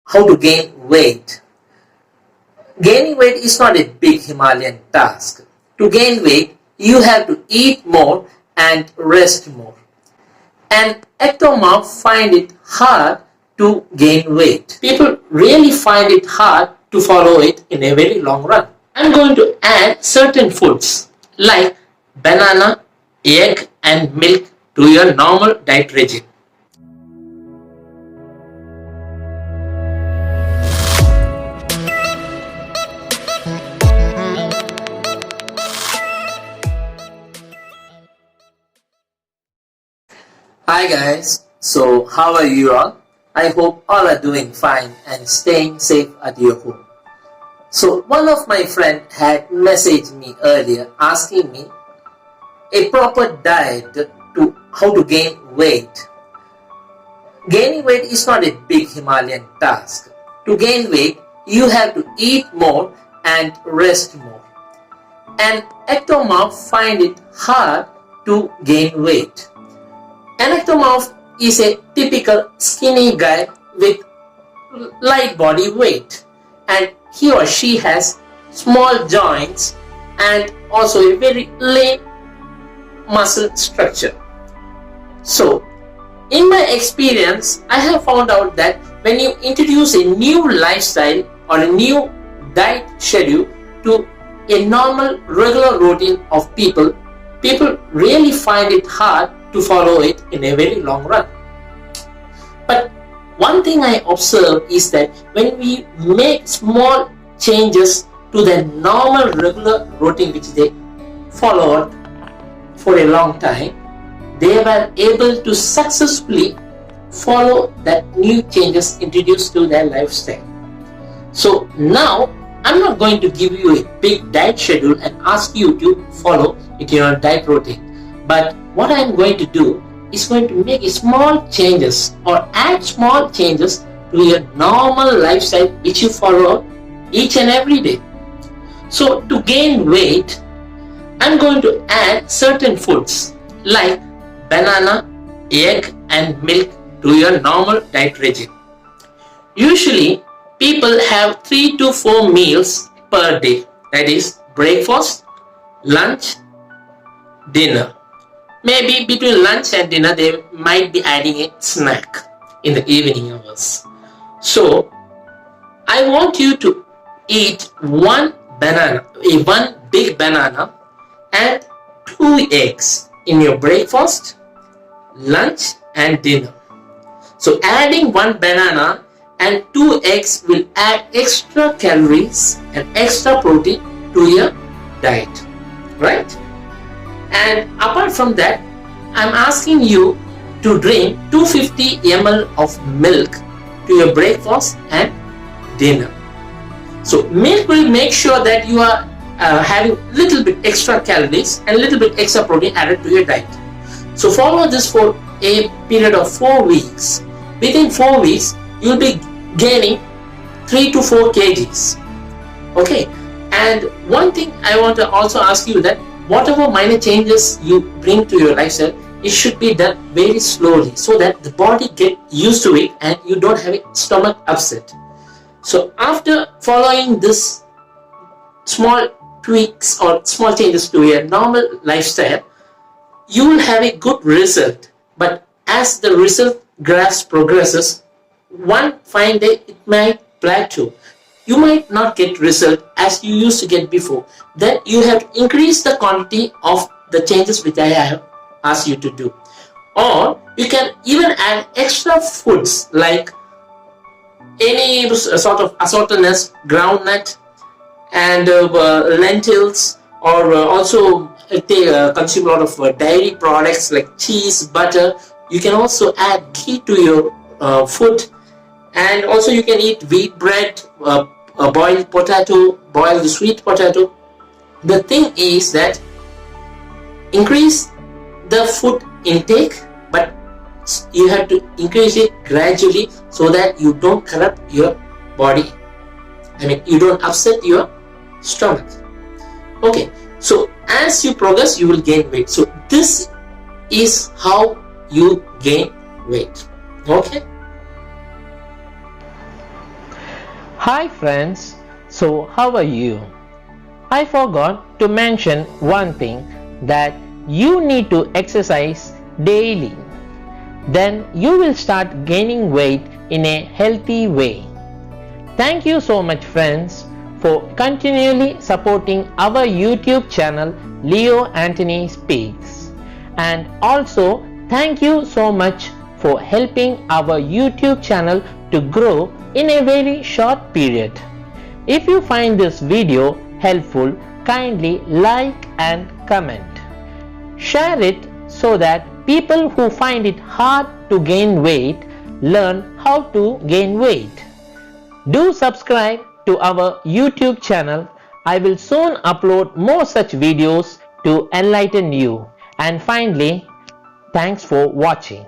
how to gain weight. Gaining weight is not a big Himalayan task. To gain weight, you have to eat more and rest more. And ectomorphs find it hard to gain weight. People really find it hard to follow it in a very long run. I'm going to add certain foods like banana, egg and milk to your normal diet regime. Hi guys, so how are you all? I hope all are doing fine and staying safe at your home. So one of my friend had messaged me earlier asking me a proper diet to how to gain weight. Gaining weight is not a big Himalayan task. To gain weight, you have to eat more and rest more. And ectomorphs find it hard to gain weight. An ectomorph is a typical skinny guy with light body weight, and he or she has small joints and also a very lean muscle structure. So, in my experience, I have found out that when you introduce a new lifestyle or a new diet schedule to a normal regular routine of people really find it hard to follow it in a very long run. But one thing I observe is that when we make small changes to the normal regular routine which they followed for a long time, they were able to successfully follow that new changes introduced to their lifestyle. So now I'm not going to give you a big diet schedule and ask you to follow it in your diet routine. But what I am going to do is going to make small changes or add small changes to your normal lifestyle which you follow each and every day. So to gain weight, I am going to add certain foods like banana, egg and milk to your normal diet regime. Usually people have 3 to 4 meals per day, that is breakfast, lunch, dinner. Maybe between lunch and dinner they might be adding a snack in the evening hours. So I want you to eat one big banana and 2 eggs in your breakfast, lunch and dinner. So adding one banana and 2 eggs will add extra calories and extra protein to your diet, right? And apart from that, I'm asking you to drink 250 ml of milk to your breakfast and dinner. So milk will make sure that you are having little bit extra calories and little bit extra protein added to your diet. So follow this for a period of 4 weeks. Within 4 weeks, you'll be gaining 3 to 4 kgs. Okay. And one thing I want to also ask you that whatever minor changes you bring to your lifestyle, it should be done very slowly so that the body get used to it and you don't have a stomach upset. So after following this small tweaks or small changes to your normal lifestyle, you will have a good result. But as the result graph progresses, one fine day it might plateau. You might not get result as you used to get before. Then you have to increase the quantity of the changes which I have asked you to do. Or you can even add extra foods like any sort of assorted nuts, groundnut and lentils, or also consume a lot of dairy products like cheese, butter. You can also add ghee to your food, and also you can eat wheat bread, boiled potato, boiled sweet potato. The thing is that increase the food intake, but you have to increase it gradually so that you don't corrupt your body. You don't upset your stomach. Okay, so as you progress, you will gain weight. So this is how you gain weight. Okay. Hi friends, so how are you? I forgot to mention one thing, that you need to exercise daily. Then you will start gaining weight in a healthy way. Thank you so much friends for continually supporting our YouTube channel Leo Anthony Speaks. And also thank you so much for helping our YouTube channel to grow in a very short period. If you find this video helpful, kindly like and comment. Share it so that people who find it hard to gain weight learn how to gain weight. Do subscribe to our YouTube channel. I will soon upload more such videos to enlighten you. And finally, thanks for watching.